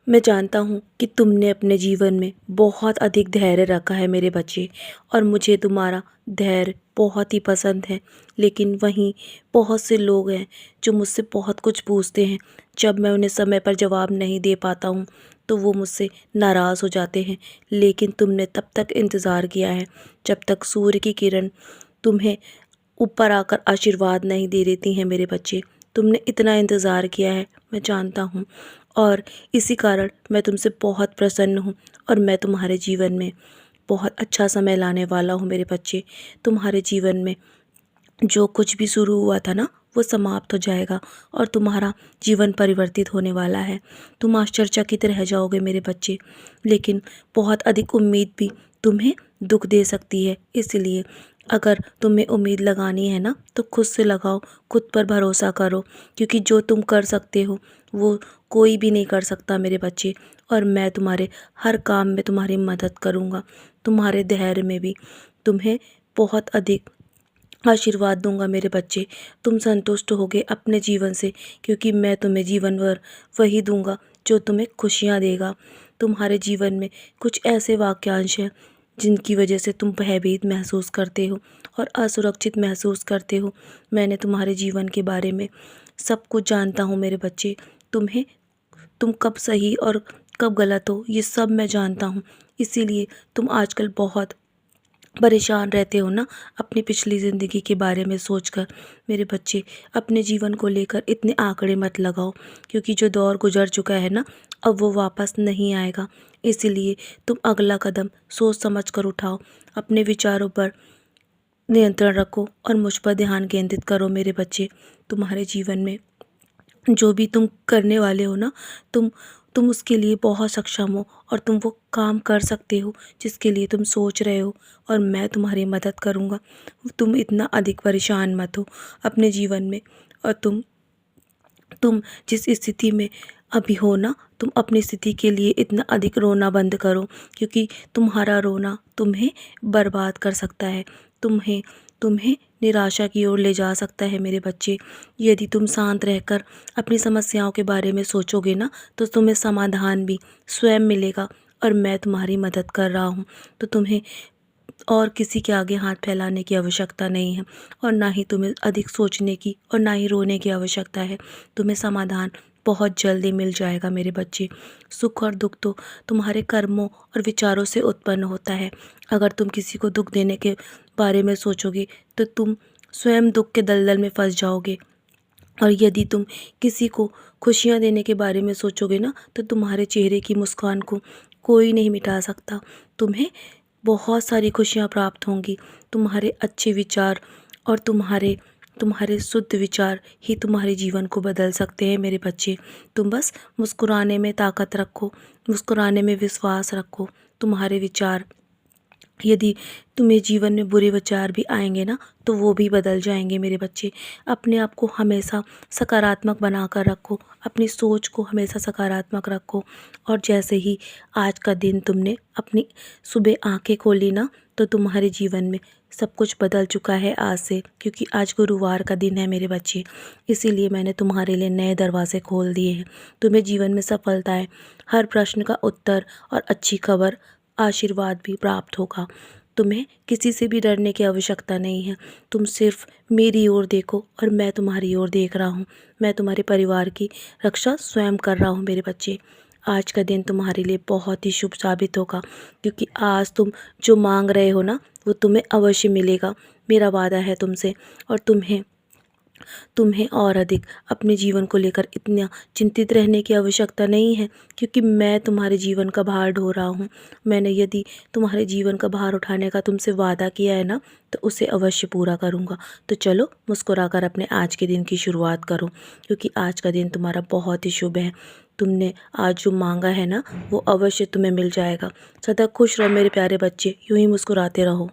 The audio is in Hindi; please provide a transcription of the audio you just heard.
मैं जानता हूँ कि तुमने अपने जीवन में बहुत अधिक धैर्य रखा है मेरे बच्चे, और मुझे तुम्हारा धैर्य बहुत ही पसंद है। लेकिन वहीं बहुत से लोग हैं जो मुझसे बहुत कुछ पूछते हैं। जब मैं उन्हें समय पर जवाब नहीं दे पाता हूँ तो वो मुझसे नाराज़ हो जाते हैं। लेकिन तुमने तब तक इंतज़ार किया है जब तक सूर्य की किरण तुम्हें ऊपर आकर आशीर्वाद नहीं दे देती हैं मेरे बच्चे। तुमने इतना इंतज़ार किया है, मैं जानता हूँ, और इसी कारण मैं तुमसे बहुत प्रसन्न हूँ। और मैं तुम्हारे जीवन में बहुत अच्छा समय लाने वाला हूँ मेरे बच्चे। तुम्हारे जीवन में जो कुछ भी शुरू हुआ था ना, वो समाप्त हो जाएगा और तुम्हारा जीवन परिवर्तित होने वाला है। तुम आश्चर्यचकित रह जाओगे मेरे बच्चे। लेकिन बहुत अधिक उम्मीद भी तुम्हें दुख दे सकती है, इसलिए अगर तुम्हें उम्मीद लगानी है ना तो खुद से लगाओ, खुद पर भरोसा करो, क्योंकि जो तुम कर सकते हो वो कोई भी नहीं कर सकता मेरे बच्चे। और मैं तुम्हारे हर काम में तुम्हारी मदद करूँगा, तुम्हारे धैर्य में भी तुम्हें बहुत अधिक आशीर्वाद दूंगा मेरे बच्चे। तुम संतुष्ट होगे अपने जीवन से, क्योंकि मैं तुम्हें जीवन भर वही दूंगा जो तुम्हें खुशियाँ देगा। तुम्हारे जीवन में कुछ ऐसे वाक्यांश हैं जिनकी वजह से तुम भयभीत महसूस करते हो और असुरक्षित महसूस करते हो। मैंने तुम्हारे जीवन के बारे में सब कुछ जानता हूँ मेरे बच्चे। तुम कब सही और कब गलत हो ये सब मैं जानता हूँ। इसीलिए तुम आजकल बहुत परेशान रहते हो ना अपनी पिछली ज़िंदगी के बारे में सोचकर। मेरे बच्चे, अपने जीवन को लेकर इतने आंकड़े मत लगाओ, क्योंकि जो दौर गुजर चुका है ना अब वो वापस नहीं आएगा। इसीलिए तुम अगला कदम सोच समझ कर उठाओ, अपने विचारों पर नियंत्रण रखो और मुझ पर ध्यान केंद्रित करो मेरे बच्चे। तुम्हारे जीवन में जो भी तुम करने वाले हो ना, तुम उसके लिए बहुत सक्षम हो और तुम वो काम कर सकते हो जिसके लिए तुम सोच रहे हो, और मैं तुम्हारी मदद करूँगा। तुम इतना अधिक परेशान मत हो अपने जीवन में। और तुम जिस स्थिति में अभी हो ना, तुम अपनी स्थिति के लिए इतना अधिक रोना बंद करो, क्योंकि तुम्हारा रोना तुम्हें बर्बाद कर सकता है, तुम्हें तुम्हें निराशा की ओर ले जा सकता है मेरे बच्चे। यदि तुम शांत रहकर अपनी समस्याओं के बारे में सोचोगे ना तो तुम्हें समाधान भी स्वयं मिलेगा, और मैं तुम्हारी मदद कर रहा हूँ तो तुम्हें और किसी के आगे हाथ फैलाने की आवश्यकता नहीं है, और ना ही तुम्हें अधिक सोचने की और ना ही रोने की आवश्यकता है। तुम्हें समाधान बहुत जल्दी मिल जाएगा मेरे बच्चे। सुख और दुख तो तुम्हारे कर्मों और विचारों से उत्पन्न होता है। अगर तुम किसी को दुख देने के बारे में सोचोगे तो तुम स्वयं दुख के दलदल में फंस जाओगे, और यदि तुम किसी को खुशियाँ देने के बारे में सोचोगे ना तो तुम्हारे चेहरे की मुस्कान को कोई नहीं मिटा सकता। तुम्हें बहुत सारी खुशियाँ प्राप्त होंगी। तुम्हारे अच्छे विचार और तुम्हारे तुम्हारे शुद्ध विचार ही तुम्हारे जीवन को बदल सकते हैं मेरे बच्चे। तुम बस मुस्कुराने में ताकत रखो, मुस्कुराने में विश्वास रखो। तुम्हारे विचार, यदि तुम्हें जीवन में बुरे विचार भी आएंगे ना तो वो भी बदल जाएंगे मेरे बच्चे। अपने आप को हमेशा सकारात्मक बना कर रखो, अपनी सोच को हमेशा सकारात्मक रखो। और जैसे ही आज का दिन तुमने अपनी सुबह आंखें खोली ना तो तुम्हारे जीवन में सब कुछ बदल चुका है आज से, क्योंकि आज गुरुवार का दिन है मेरे बच्चे। इसीलिए मैंने तुम्हारे लिए नए दरवाजे खोल दिए हैं। तुम्हें जीवन में सफलताएं, हर प्रश्न का उत्तर और अच्छी खबर, आशीर्वाद भी प्राप्त होगा। तुम्हें किसी से भी डरने की आवश्यकता नहीं है। तुम सिर्फ मेरी ओर देखो और मैं तुम्हारी ओर देख रहा हूँ। मैं तुम्हारे परिवार की रक्षा स्वयं कर रहा हूँ मेरे बच्चे। आज का दिन तुम्हारे लिए बहुत ही शुभ साबित होगा, क्योंकि आज तुम जो मांग रहे हो ना वो तुम्हें अवश्य मिलेगा। मेरा वादा है तुमसे। और तुम्हें तुम्हें और अधिक अपने जीवन को लेकर इतना चिंतित रहने की आवश्यकता नहीं है, क्योंकि मैं तुम्हारे जीवन का भार ढो रहा हूँ। मैंने यदि तुम्हारे जीवन का भार उठाने का तुमसे वादा किया है ना तो उसे अवश्य पूरा करूँगा। तो चलो मुस्कुराकर अपने आज के दिन की शुरुआत करो, क्योंकि आज का दिन तुम्हारा बहुत ही शुभ है। तुमने आज जो मांगा है ना वो अवश्य तुम्हें मिल जाएगा। सदा खुश रहो मेरे प्यारे बच्चे, यूं ही मुस्कुराते रहो।